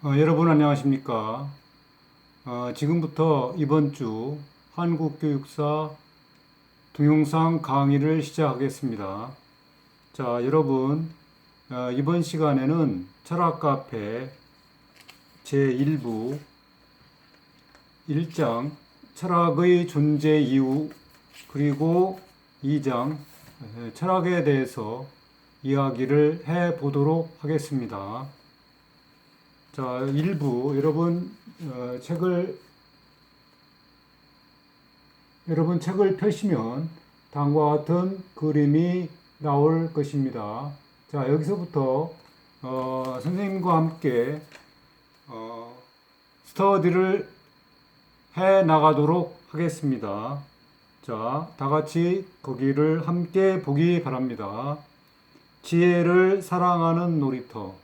여러분 안녕하십니까? 지금부터 이번 주 한국교육사 동영상 강의를 시작하겠습니다. 자, 여러분, 이번 시간에는 철학 카페 제1부 1장 철학의 존재 이유 그리고 2장 철학에 대해서 이야기를 해 보도록 하겠습니다. 자, 일부 여러분 책을 펴시면 다음과 같은 그림이 나올 것입니다. 자, 여기서부터 선생님과 함께 스터디를 해 나가도록 하겠습니다. 자, 다 같이 거기를 함께 보기 바랍니다. 지혜를 사랑하는 놀이터.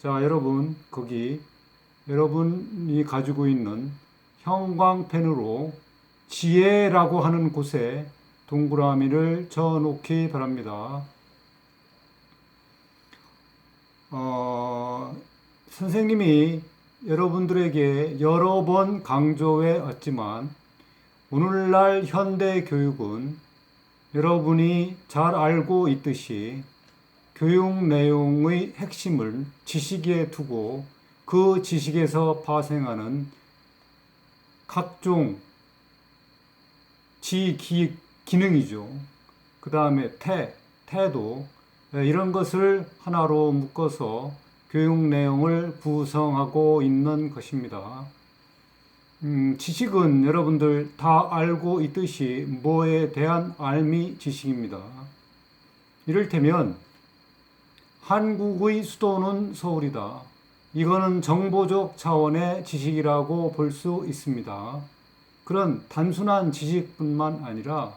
자, 여러분, 거기 여러분이 가지고 있는 형광펜으로 지혜라고 하는 곳에 동그라미를 쳐 놓기 바랍니다. 선생님이 여러분들에게 여러 번 강조해 왔지만 오늘날 현대 교육은 여러분이 잘 알고 있듯이 교육 내용의 핵심을 지식에 두고 그 지식에서 파생하는 각종 기능이죠. 그 다음에 태도, 이런 것을 하나로 묶어서 교육 내용을 구성하고 있는 것입니다. 지식은 여러분들 다 알고 있듯이 뭐에 대한 알미 지식입니다. 이를테면 한국의 수도는 서울이다. 이거는 정보적 차원의 지식이라고 볼 수 있습니다. 그런 단순한 지식뿐만 아니라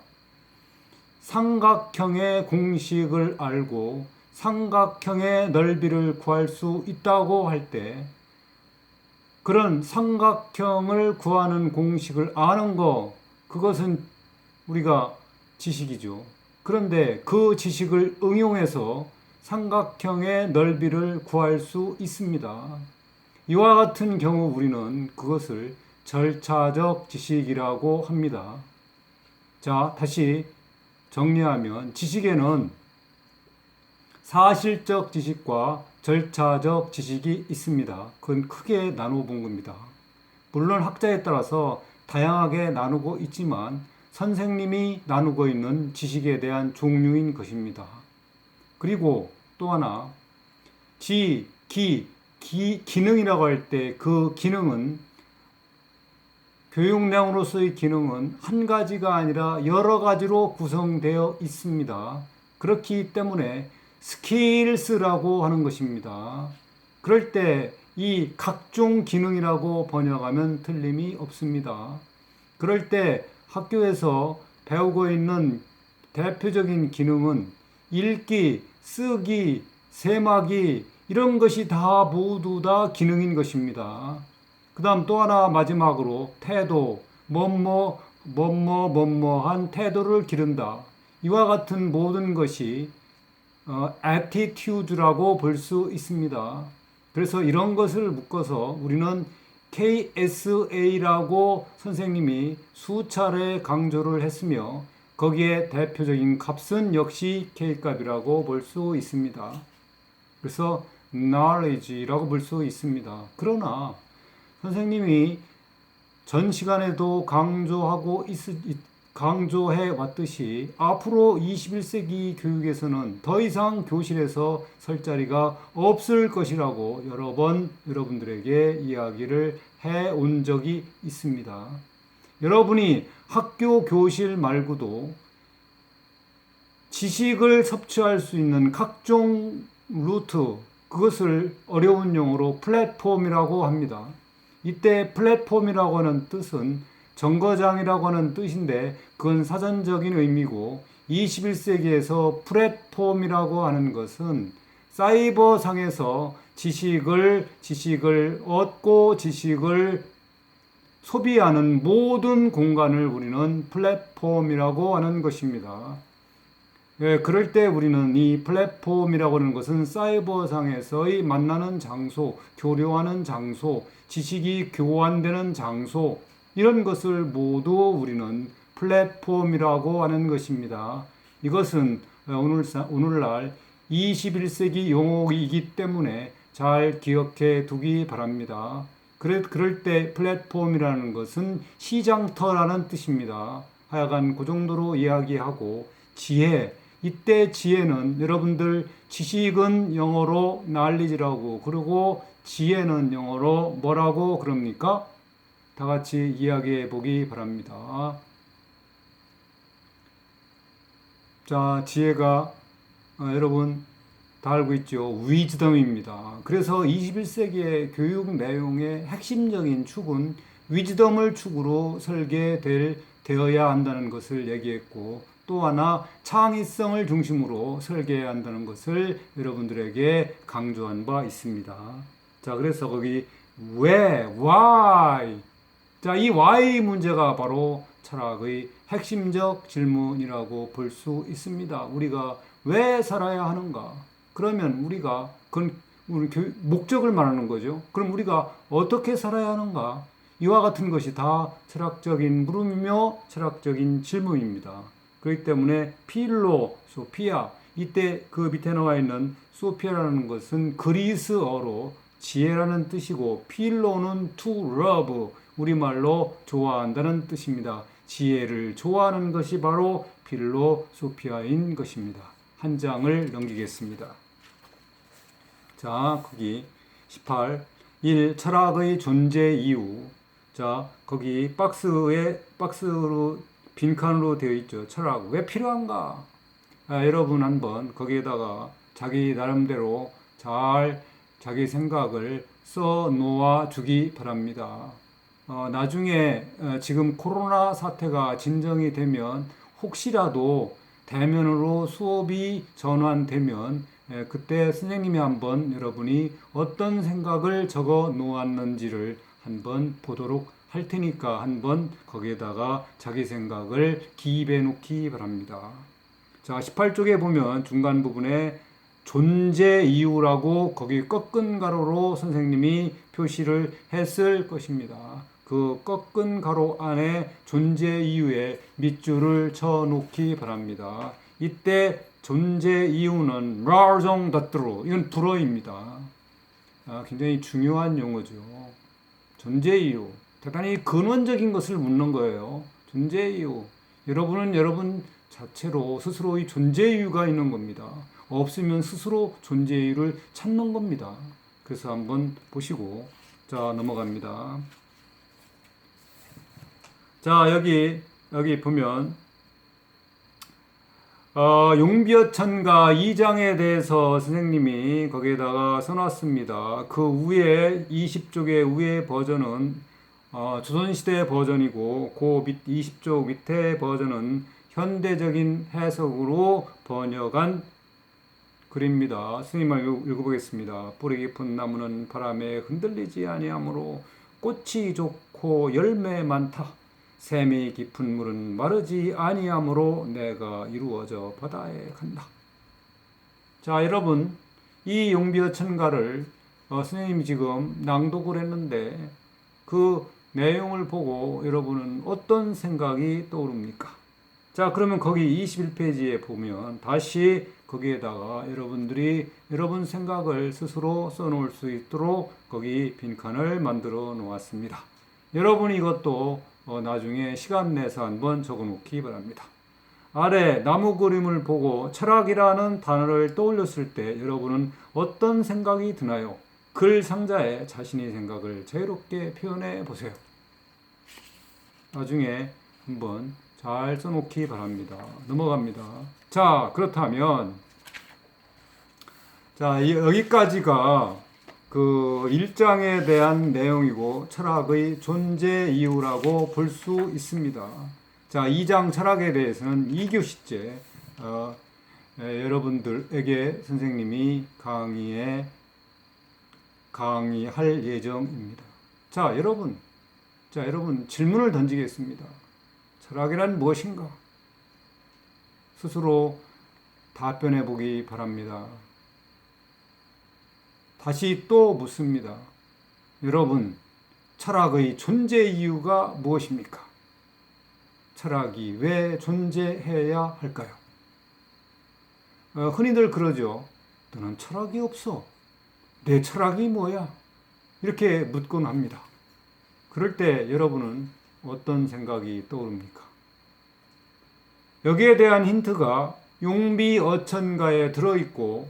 삼각형의 공식을 알고 삼각형의 넓이를 구할 수 있다고 할 때 그런 삼각형을 구하는 공식을 아는 거, 그것은 우리가 지식이죠. 그런데 그 지식을 응용해서 삼각형의 넓이를 구할 수 있습니다. 이와 같은 경우 우리는 그것을 절차적 지식이라고 합니다. 자, 다시 정리하면 지식에는 사실적 지식과 절차적 지식이 있습니다. 그건 크게 나누어 본 겁니다. 물론 학자에 따라서 다양하게 나누고 있지만 선생님이 나누고 있는 지식에 대한 종류인 것입니다. 그리고 또 하나, 기능이라고 할 때 그 기능은 교육량으로서의 기능은 한 가지가 아니라 여러 가지로 구성되어 있습니다. 그렇기 때문에 스킬스라고 하는 것입니다. 그럴 때 이 각종 기능이라고 번역하면 틀림이 없습니다. 그럴 때 학교에서 배우고 있는 대표적인 기능은 읽기, 쓰기, 세마기, 이런 것이 다 모두 다 기능인 것입니다. 그 다음 또 하나 마지막으로 태도, 뭐뭐한 태도를 기른다. 이와 같은 모든 것이 attitude라고 볼 수 있습니다. 그래서 이런 것을 묶어서 우리는 KSA라고 선생님이 수차례 강조를 했으며 거기에 대표적인 값은 역시 K값이라고 볼 수 있습니다. 그래서 knowledge라고 볼 수 있습니다. 그러나 선생님이 전 시간에도 강조해 왔듯이 앞으로 21세기 교육에서는 더 이상 교실에서 설 자리가 없을 것이라고 여러 번 여러분들에게 이야기를 해 온 적이 있습니다. 여러분이 학교 교실 말고도 지식을 섭취할 수 있는 각종 루트, 그것을 어려운 용어로 플랫폼이라고 합니다. 이때 플랫폼이라고 하는 뜻은 정거장이라고 하는 뜻인데 그건 사전적인 의미고 21세기에서 플랫폼이라고 하는 것은 사이버 상에서 지식을 얻고 지식을 소비하는 모든 공간을 우리는 플랫폼이라고 하는 것입니다. 예, 그럴 때 우리는 이 플랫폼이라고 하는 것은 사이버상에서의 만나는 장소, 교류하는 장소, 지식이 교환되는 장소, 이런 것을 모두 우리는 플랫폼이라고 하는 것입니다. 이것은 오늘날 21세기 용어이기 때문에 잘 기억해 두기 바랍니다. 그럴 때 플랫폼이라는 것은 시장터라는 뜻입니다. 하여간 그 정도로 이야기하고, 지혜, 이때 지혜는 여러분들, 지식은 영어로 knowledge라고 그러고 지혜는 영어로 뭐라고 그럽니까? 다 같이 이야기해 보기 바랍니다. 자, 지혜가 여러분 다 알고 있죠. 위즈덤입니다. 그래서 21세기의 교육 내용의 핵심적인 축은 위즈덤을 축으로 설계되어야 한다는 것을 얘기했고, 또 하나 창의성을 중심으로 설계해야 한다는 것을 여러분들에게 강조한 바 있습니다. 자, 그래서 거기 왜, why. 자, 이 why 문제가 바로 철학의 핵심적 질문이라고 볼 수 있습니다. 우리가 왜 살아야 하는가? 그러면 우리가 우리 목적을 말하는 거죠. 그럼 우리가 어떻게 살아야 하는가? 이와 같은 것이 다 철학적인 물음이며 철학적인 질문입니다. 그렇기 때문에 필로소피아, 이때 그 밑에 나와 있는 소피아라는 것은 그리스어로 지혜라는 뜻이고, 필로는 to love, 우리말로 좋아한다는 뜻입니다. 지혜를 좋아하는 것이 바로 필로소피아인 것입니다. 한 장을 넘기겠습니다. 자, 거기 18, 1. 철학의 존재 이유. 자, 거기 박스로 빈칸으로 되어 있죠. 철학 왜 필요한가? 여러분 한번 거기에다가 자기 나름대로 잘 자기 생각을 써 놓아 주기 바랍니다. 나중에 지금 코로나 사태가 진정이 되면, 혹시라도 대면으로 수업이 전환되면 그때 선생님이 한번 여러분이 어떤 생각을 적어 놓았는지를 한번 보도록 할 테니까 한번 거기에다가 자기 생각을 기입해 놓기 바랍니다. 자, 18쪽에 보면 중간 부분에 존재 이유라고 거기 꺾은 가로로 선생님이 표시를 했을 것입니다. 그 꺾은 가로 안에 존재 이유에 밑줄을 쳐 놓기 바랍니다. 이때 존재 이유는 라정 닷드로, 이건 불어입니다. 굉장히 중요한 용어죠. 존재 이유, 대단히 근원적인 것을 묻는 거예요. 존재 이유. 여러분은 여러분 자체로 스스로의 존재 이유가 있는 겁니다. 없으면 스스로 존재 이유를 찾는 겁니다. 그래서 한번 보시고, 자, 넘어갑니다. 자, 여기 보면 용비어천가 2장에 대해서 선생님이 거기에다가 써놨습니다. 그 위에 20쪽의 위에 버전은 조선시대 버전이고, 그 20쪽 밑에 버전은 현대적인 해석으로 번역한 글입니다. 스님을 읽어보겠습니다. 뿌리 깊은 나무는 바람에 흔들리지 아니하므로 꽃이 좋고 열매 많다. 샘이 깊은 물은 마르지 아니하므로 내가 이루어져 바다에 간다. 자, 여러분, 이 용비어천가를 선생님이 지금 낭독을 했는데, 그 내용을 보고 여러분은 어떤 생각이 떠오릅니까? 자, 그러면 거기 21페이지에 보면 다시 거기에다가 여러분들이 여러분 생각을 스스로 써놓을 수 있도록 거기 빈칸을 만들어 놓았습니다. 여러분이 이것도 나중에 시간 내서 한번 적어 놓기 바랍니다. 아래 나무 그림을 보고 철학이라는 단어를 떠올렸을 때 여러분은 어떤 생각이 드나요? 글 상자에 자신의 생각을 자유롭게 표현해 보세요. 나중에 한번 잘 써놓기 바랍니다. 넘어갑니다. 자, 그렇다면 자, 여기까지가 그 1장에 대한 내용이고 철학의 존재 이유라고 볼 수 있습니다. 자, 2장 철학에 대해서는 2교시째 여러분들에게 선생님이 강의할 예정입니다. 자, 여러분 질문을 던지겠습니다. 철학이란 무엇인가? 스스로 답변해 보기 바랍니다. 다시 또 묻습니다. 여러분, 철학의 존재 이유가 무엇입니까? 철학이 왜 존재해야 할까요? 흔히들 그러죠. 너는 철학이 없어. 내 철학이 뭐야? 이렇게 묻곤 합니다. 그럴 때 여러분은 어떤 생각이 떠오릅니까? 여기에 대한 힌트가 용비어천가에 들어있고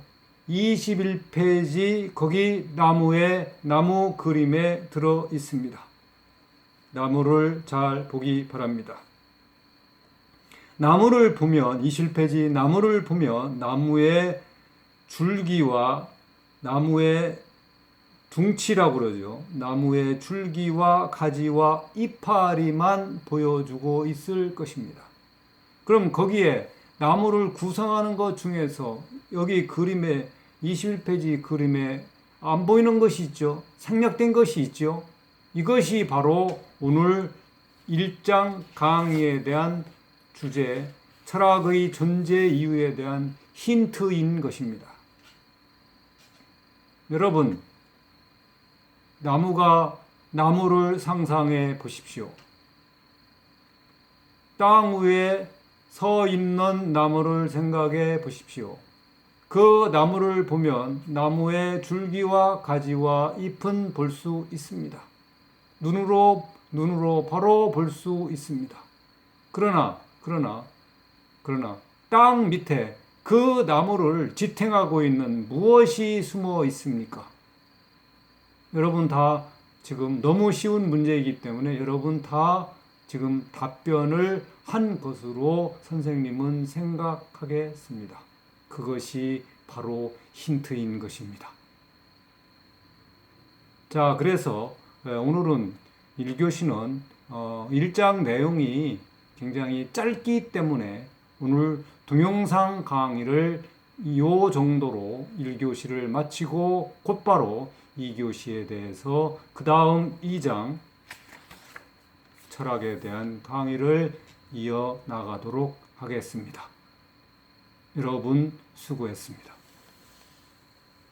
21페이지 거기 나무 그림에 들어있습니다. 나무를 잘 보기 바랍니다. 나무를 보면 21페이지 나무를 보면 나무의 줄기와 나무의 둥치라고 그러죠. 나무의 줄기와 가지와 이파리만 보여주고 있을 것입니다. 그럼 거기에 나무를 구성하는 것 중에서 여기 그림에 21페이지 그림에 안 보이는 것이 있죠. 생략된 것이 있죠. 이것이 바로 오늘 1장 강의에 대한 주제, 철학의 존재 이유에 대한 힌트인 것입니다. 여러분, 나무를 상상해 보십시오. 땅 위에 서 있는 나무를 생각해 보십시오. 그 나무를 보면 나무의 줄기와 가지와 잎은 볼 수 있습니다. 눈으로 바로 볼 수 있습니다. 그러나 땅 밑에 그 나무를 지탱하고 있는 무엇이 숨어 있습니까? 여러분 다 지금 너무 쉬운 문제이기 때문에 여러분 다 지금 답변을 한 것으로 선생님은 생각하겠습니다. 그것이 바로 힌트인 것입니다. 자, 그래서 오늘은 1교시는 1장 내용이 굉장히 짧기 때문에 오늘 동영상 강의를 이 정도로 1교시를 마치고 곧바로 2교시에 대해서 그 다음 2장 철학에 대한 강의를 이어 나가도록 하겠습니다. 여러분 수고했습니다.